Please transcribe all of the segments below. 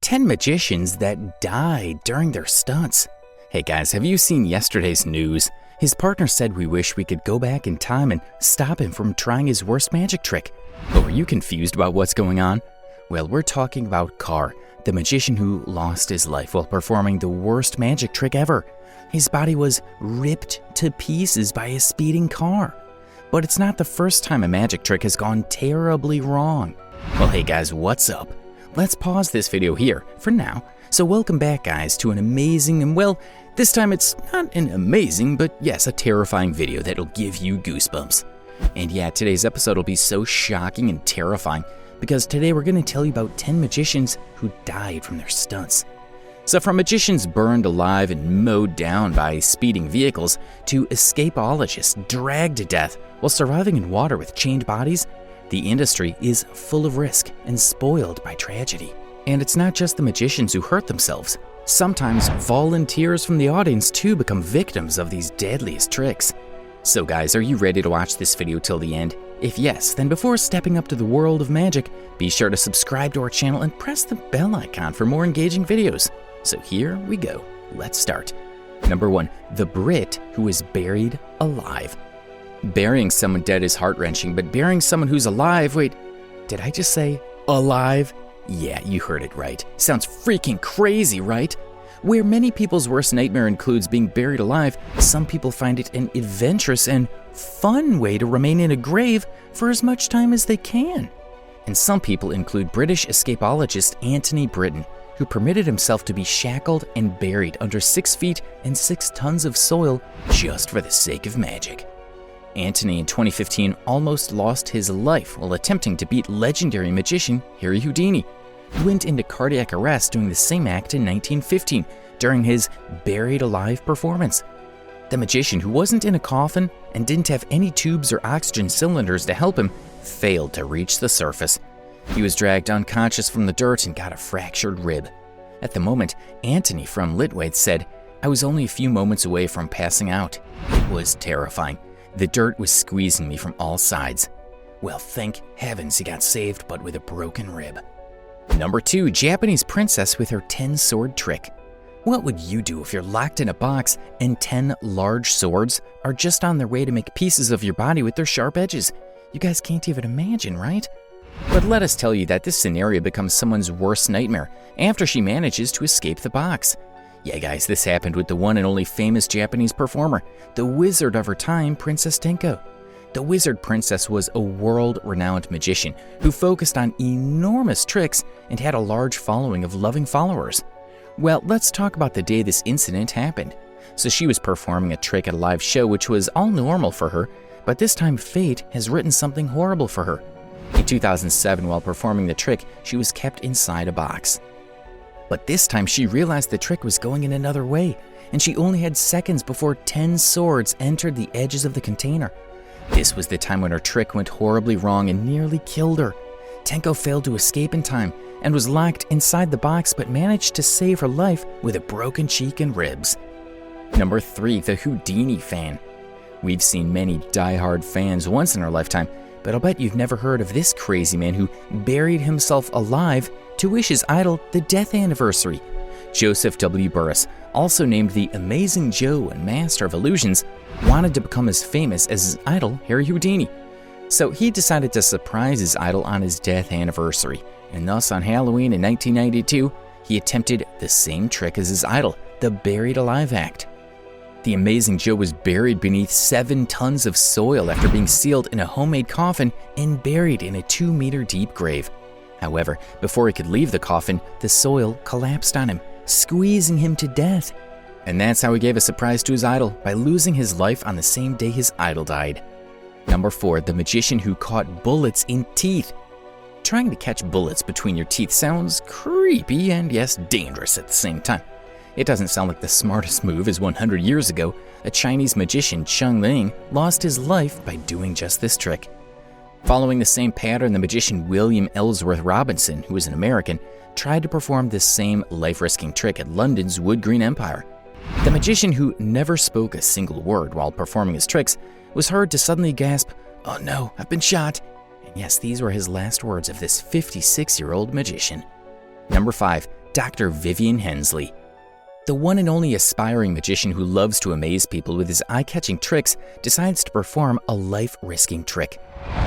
10 magicians that died during their stunts. Hey guys, have you seen yesterday's news? His partner said we wish we could go back in time and stop him from trying his worst magic trick. But were you confused about what's going on? Well, we're talking about Karr, the magician who lost his life while performing the worst magic trick ever. His body was ripped to pieces by a speeding car. But it's not the first time a magic trick has gone terribly wrong. Well, hey guys, what's up? Let's pause this video here for now. So welcome back guys to an amazing and well, this time it's not an amazing, but yes, a terrifying video that'll give you goosebumps. And yeah, today's episode will be so shocking and terrifying because today we're going to tell you about 10 magicians who died from their stunts. So from magicians burned alive and mowed down by speeding vehicles to escapologists dragged to death while surviving in water with chained bodies, the industry is full of risk and spoiled by tragedy. And it's not just the magicians who hurt themselves. Sometimes volunteers from the audience too become victims of these deadliest tricks. So guys, are you ready to watch this video till the end? If yes, then before stepping up to the world of magic, be sure to subscribe to our channel and press the bell icon for more engaging videos. So here we go. Let's start. Number 1. The Brit who was buried alive. Burying someone dead is heart-wrenching, but burying someone who's alive, wait, did I just say alive? Yeah, you heard it right. Sounds freaking crazy, right? Where many people's worst nightmare includes being buried alive, some people find it an adventurous and fun way to remain in a grave for as much time as they can. And some people include British escapologist Anthony Britton, who permitted himself to be shackled and buried under 6 feet and 6 tons of soil just for the sake of magic. Anthony in 2015 almost lost his life while attempting to beat legendary magician Harry Houdini. He went into cardiac arrest doing the same act in 1915 during his buried alive performance. The magician, who wasn't in a coffin and didn't have any tubes or oxygen cylinders to help him, failed to reach the surface. He was dragged unconscious from the dirt and got a fractured rib. At the moment, Anthony from Litwaite said, "I was only a few moments away from passing out. It was terrifying. The dirt was squeezing me from all sides. Well, thank heavens he got saved, but with a broken rib." Number 2. Japanese princess with her 10-sword trick. What would you do if you're locked in a box and 10 large swords are just on their way to make pieces of your body with their sharp edges? You guys can't even imagine, right? But let us tell you that this scenario becomes someone's worst nightmare after she manages to escape the box. Yeah guys, this happened with the one and only famous Japanese performer, the wizard of her time, Princess Tenko. The wizard princess was a world-renowned magician who focused on enormous tricks and had a large following of loving followers. Well, let's talk about the day this incident happened. So she was performing a trick at a live show which was all normal for her, but this time fate has written something horrible for her. In 2007, while performing the trick, she was kept inside a box. But this time she realized the trick was going in another way, and she only had seconds before 10 swords entered the edges of the container. This was the time when her trick went horribly wrong and nearly killed her. Tenko failed to escape in time and was locked inside the box but managed to save her life with a broken cheek and ribs. Number 3. The Houdini Fan. We've seen many die-hard fans once in our lifetime, but I'll bet you've never heard of this crazy man who buried himself alive to wish his idol the death anniversary. Joseph W. Burris, also named the Amazing Joe and Master of Illusions, wanted to become as famous as his idol, Harry Houdini. So he decided to surprise his idol on his death anniversary, and thus on Halloween in 1992, he attempted the same trick as his idol, the Buried Alive Act. The Amazing Joe was buried beneath 7 tons of soil after being sealed in a homemade coffin and buried in a 2-meter deep grave. However, before he could leave the coffin, the soil collapsed on him, squeezing him to death. And that's how he gave a surprise to his idol, by losing his life on the same day his idol died. Number 4. The magician who caught bullets in teeth. Trying to catch bullets between your teeth sounds creepy and yes, dangerous at the same time. It doesn't sound like the smartest move, as 100 years ago, a Chinese magician, Cheng Ling, lost his life by doing just this trick. Following the same pattern, the magician William Ellsworth Robinson, who was an American, tried to perform this same life-risking trick at London's Wood Green Empire. The magician, who never spoke a single word while performing his tricks, was heard to suddenly gasp, "Oh no, I've been shot." And yes, these were his last words of this 56-year-old magician. Number 5. Dr. Vivian Hensley. The one and only aspiring magician who loves to amaze people with his eye-catching tricks decides to perform a life-risking trick.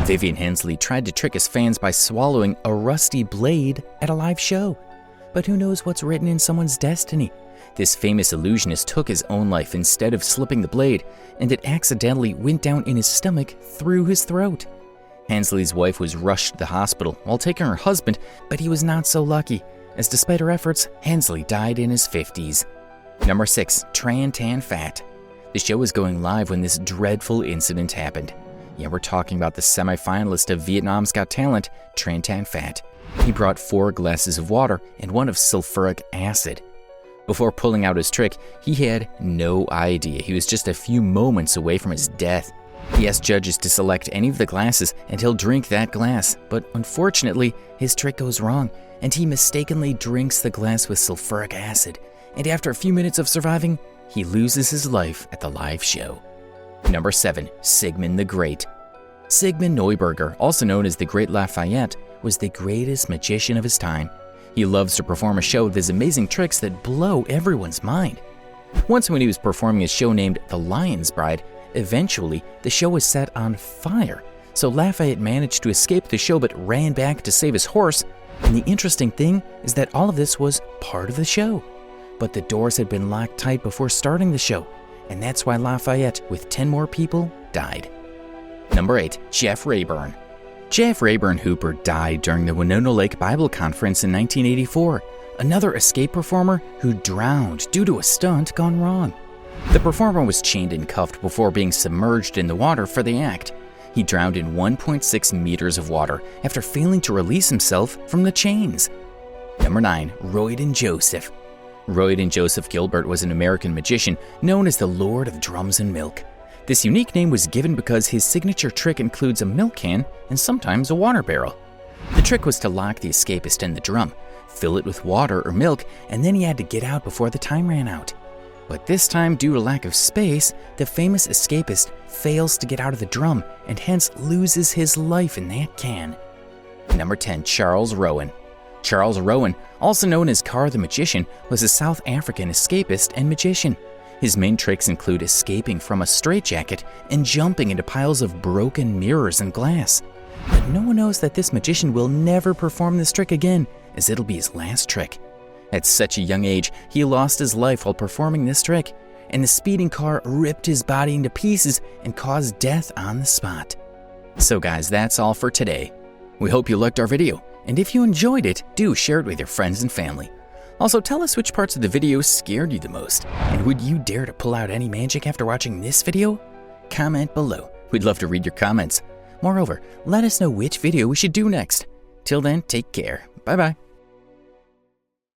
Vivian Hensley tried to trick his fans by swallowing a rusty blade at a live show. But who knows what's written in someone's destiny? This famous illusionist took his own life instead of slipping the blade, and it accidentally went down in his stomach through his throat. Hensley's wife was rushed to the hospital while taking her husband, but he was not so lucky, as despite her efforts, Hensley died in his 50s. Number 6. Tran Tan Phat. The show was going live when this dreadful incident happened. Yeah, we're talking about the semi-finalist of Vietnam's Got Talent, Tran Tan Phat. He brought 4 glasses of water and one of sulfuric acid. Before pulling out his trick, he had no idea he was just a few moments away from his death. He asked judges to select any of the glasses and he'll drink that glass, but unfortunately, his trick goes wrong and he mistakenly drinks the glass with sulfuric acid, and after a few minutes of surviving, he loses his life at the live show. Number 7. Sigmund the Great. Sigmund Neuberger, also known as the Great Lafayette, was the greatest magician of his time. He loves to perform a show with his amazing tricks that blow everyone's mind. Once when he was performing a show named The Lion's Bride, eventually the show was set on fire, so Lafayette managed to escape the show but ran back to save his horse, and the interesting thing is that all of this was part of the show. But the doors had been locked tight before starting the show, and that's why Lafayette, with 10 more people, died. Number 8. Jeff Rayburn. Jeff Rayburn Hooper died during the Winona Lake Bible Conference in 1984, another escape performer who drowned due to a stunt gone wrong. The performer was chained and cuffed before being submerged in the water for the act. He drowned in 1.6 meters of water after failing to release himself from the chains. Number 9. Royden Joseph. Royden Joseph Gilbert was an American magician known as the Lord of Drums and Milk. This unique name was given because his signature trick includes a milk can and sometimes a water barrel. The trick was to lock the escapist in the drum, fill it with water or milk, and then he had to get out before the time ran out. But this time, due to lack of space, the famous escapist fails to get out of the drum and hence loses his life in that can. Number 10. Charles Rowen. Charles Rowen, also known as Karr the Magician, was a South African escapist and magician. His main tricks include escaping from a straitjacket and jumping into piles of broken mirrors and glass. But no one knows that this magician will never perform this trick again, as it'll be his last trick. At such a young age, he lost his life while performing this trick, and the speeding car ripped his body into pieces and caused death on the spot. So guys, that's all for today. We hope you liked our video, and if you enjoyed it, do share it with your friends and family. Also, tell us which parts of the video scared you the most, and would you dare to pull out any magic after watching this video? Comment below. We'd love to read your comments. Moreover, let us know which video we should do next. Till then, take care. Bye-bye.